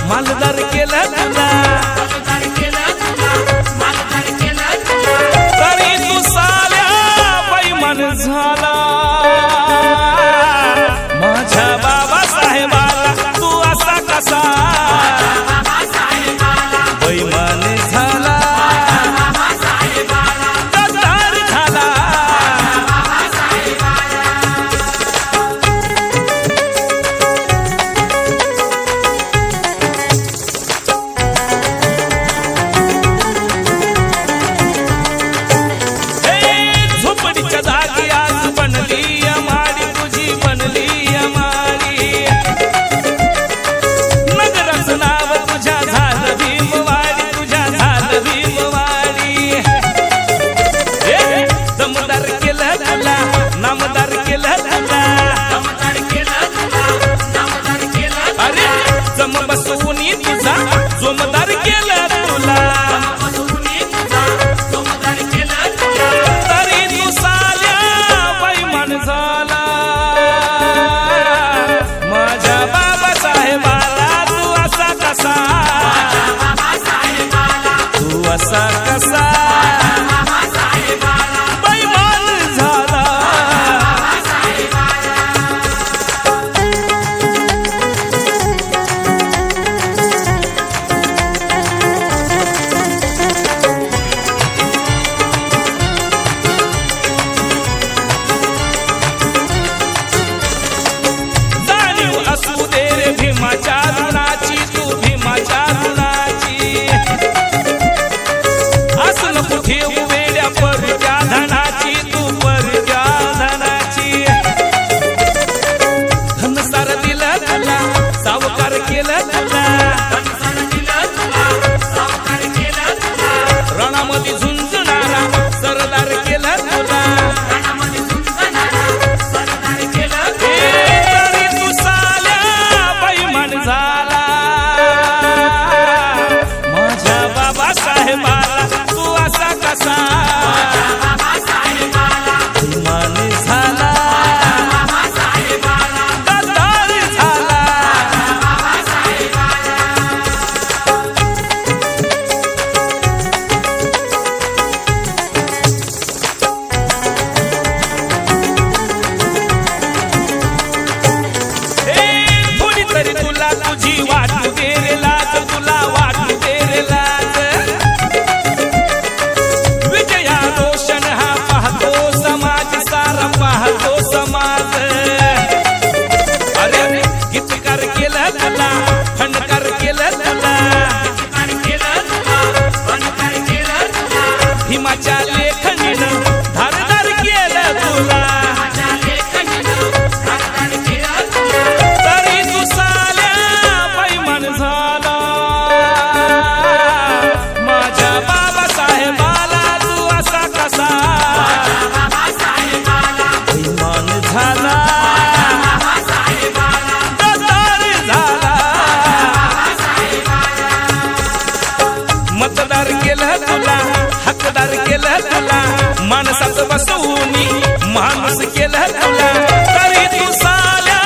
मालदार केलं तुला तरी तू साल्या बैमान झाला माझ्या बाबासाहेबाला तू असा कसा बैमान झाला गद्दार झाला झोपडीच्या जागी आज बनली अमाडी तुझी बनली अमाडी नगराचं नाव तुझ्या झालं भीमवाडी तुझ्या झालं भीमवाडी दमदार केलं तुला नामदार केलं तुला अरे जम बसवून तुझा जोमदार केलं तुला तरी तू साल्या बैमान झाला माझ्या बाबासाहेबाला तू असा कसा तू असा कसा बैमान झाला जाणीव असू दे रे भीमाच्या ऋणाची तू भीमाच्या ऋणाची असं नको ठेवू वेड्या परक्या धनाची तू परक्या धनाची धनसार दिलं तुला सावकार केलं तुला रणामध्ये झुंजणारा सरदार केलं तुला तरी तू साल्या बैमान झाला माझ्या बाबासाहेबाला तू असा कसा बैमान झाला गद्दार झाला थोडी तरी तुला तुझी वाटू दे रे लाज तुला वाटू दे रे लाज विजया रोशन हा पाहतो समाज सारा पाहतो समाज अरे गीतकार केलं तुला फणकार केलं तुला भीमाच्या लेखणीनं धारदार केलं तुला तरी तू साल्या बैमान झाला माझ्या बाबासाहेबाला तू असा कसा बैमान झाला गद्दार झाला मतदार केलं तुला हकदार केलं तुला माणसात बसवून माणूस केलं तुला तरी तू साल्या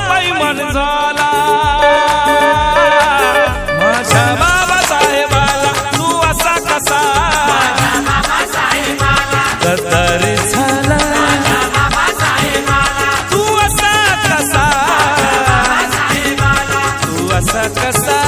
बैमान झाला माझ्या बाबासाहेबाला तू असा कसा गद्दार झाला तू असा कसा तू असा कसा